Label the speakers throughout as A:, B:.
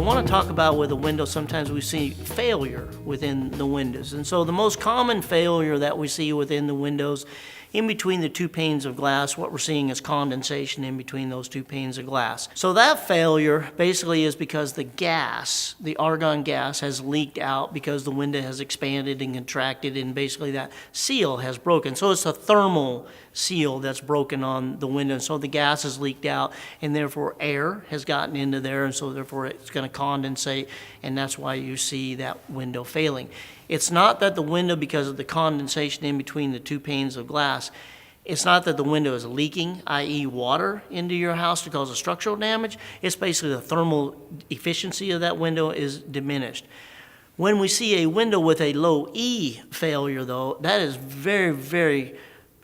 A: want to talk about with a window, sometimes we see failure within the windows. And so the most common failure that we see within the windows, in between the two panes of glass, what we're seeing is condensation in between those two panes of glass. So that failure basically is because the gas, the argon gas, has leaked out because the window has expanded and contracted, and basically that seal has broken. So it's a thermal seal that's broken on the window. So the gas has leaked out, and therefore air has gotten into there, and so therefore it's going to condensate, and that's why you see that window failing. It's not that the window, because of the condensation in between the two panes of glass, it's not that the window is leaking, i.e. water, into your house to cause a structural damage. It's basically the thermal efficiency of that window is diminished. When we see a window with a low E failure, though, that is very, very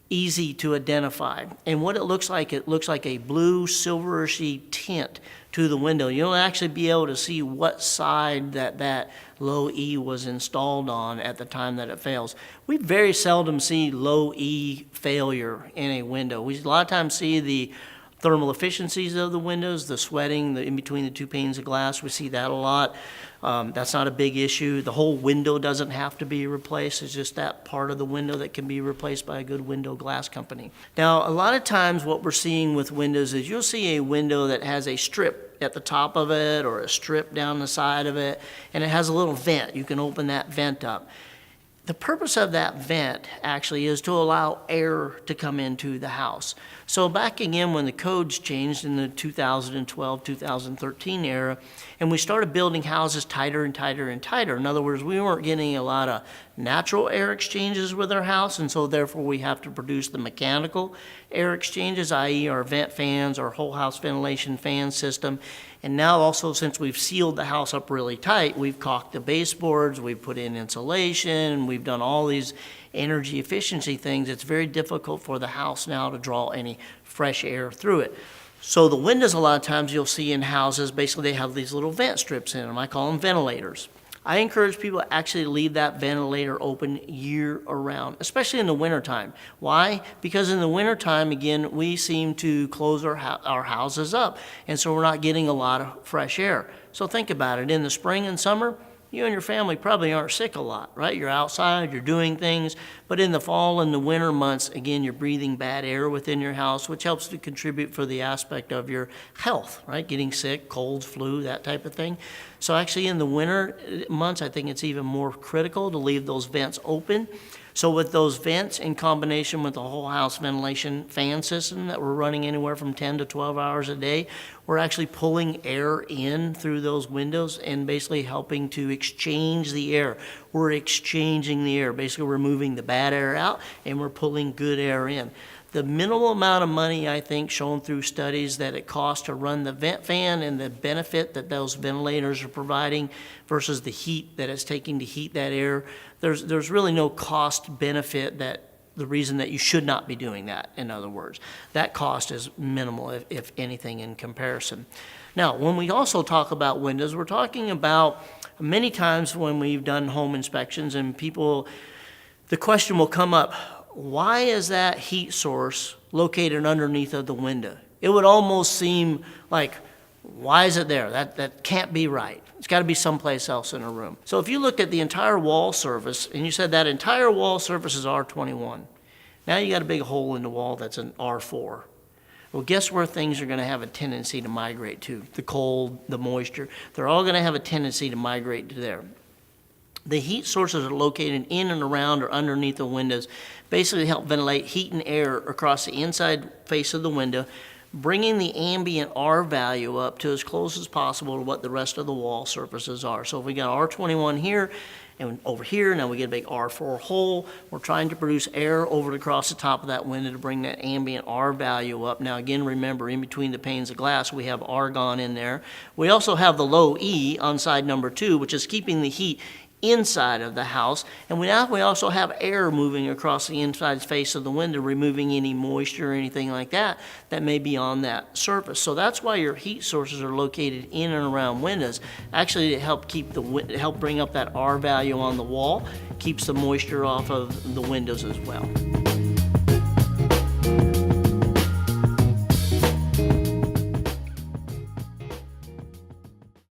A: easy to identify. And what it looks like a blue silverishy tint to the window. You'll actually be able to see what side that low E was installed on at the time that it fails. We very seldom see low E failure in a window. We a lot of times see the thermal efficiencies of the windows, the sweating in between the two panes of glass. We see that a lot. That's not a big issue. The whole window doesn't have to be replaced. It's just that part of the window that can be replaced by a good window glass company. Now, a lot of times what we're seeing with windows is you'll see a window that has a strip at the top of it or a strip down the side of it, and it has a little vent. You can open that vent up. The purpose of that vent actually is to allow air to come into the house. So back again when the codes changed in the 2012-2013 era, and we started building houses tighter and tighter and tighter. In other words, we weren't getting a lot of natural air exchanges with our house, and so therefore we have to produce the mechanical air exchanges, i.e. our vent fans, our whole house ventilation fan system. And now also, since we've sealed the house up really tight, we've caulked the baseboards, we've put in insulation, we've done all these energy efficiency things. It's very difficult for the house now to draw any fresh air through it. So the windows, a lot of times you'll see in houses, basically they have these little vent strips in them. I call them ventilators. I encourage people to actually leave that ventilator open year around, especially in the wintertime. Why? Because in the wintertime, again, we seem to close our houses up, and so we're not getting a lot of fresh air. So think about it. In the spring and summer, you and your family probably aren't sick a lot, right? You're outside, you're doing things, but in the fall and the winter months, again, you're breathing bad air within your house, which helps to contribute for the aspect of your health, right? Getting sick, colds, flu, that type of thing. So actually in the winter months, I think it's even more critical to leave those vents open. So with those vents in combination with the whole house ventilation fan system that we're running anywhere from 10 to 12 hours a day, we're actually pulling air in through those windows and basically helping to exchange the air. We're exchanging the air. Basically, we're moving the bad air out and we're pulling good air in. The minimal amount of money, I think, shown through studies that it costs to run the vent fan and the benefit that those ventilators are providing versus the heat that it's taking to heat that air, there's really no cost benefit that the reason that you should not be doing that, in other words. That cost is minimal, if anything, in comparison. Now, when we also talk about windows, we're talking about many times when we've done home inspections and people, the question will come up, why is that heat source located underneath of the window? It would almost seem like, why is it there? That can't be right. It's got to be someplace else in a room. So if you look at the entire wall surface, and you said that entire wall surface is R21, now you got a big hole in the wall that's an R4. Well, guess where things are going to have a tendency to migrate to? The cold, the moisture, they're all going to have a tendency to migrate to there. The heat sources are located in and around or underneath the windows, basically help ventilate heat and air across the inside face of the window, bringing the ambient R value up to as close as possible to what the rest of the wall surfaces are. So if we got R21 here and over here, now we get a big R4 hole. We're trying to produce air over across the top of that window to bring that ambient R value up. Now again, remember, in between the panes of glass, we have argon in there. We also have the low E on side number 2, which is keeping the heat inside of the house, and we also have air moving across the inside face of the window, removing any moisture or anything like that that may be on that surface. So that's why your heat sources are located in and around windows, actually to help help bring up that R value on the wall, keeps the moisture off of the windows as well.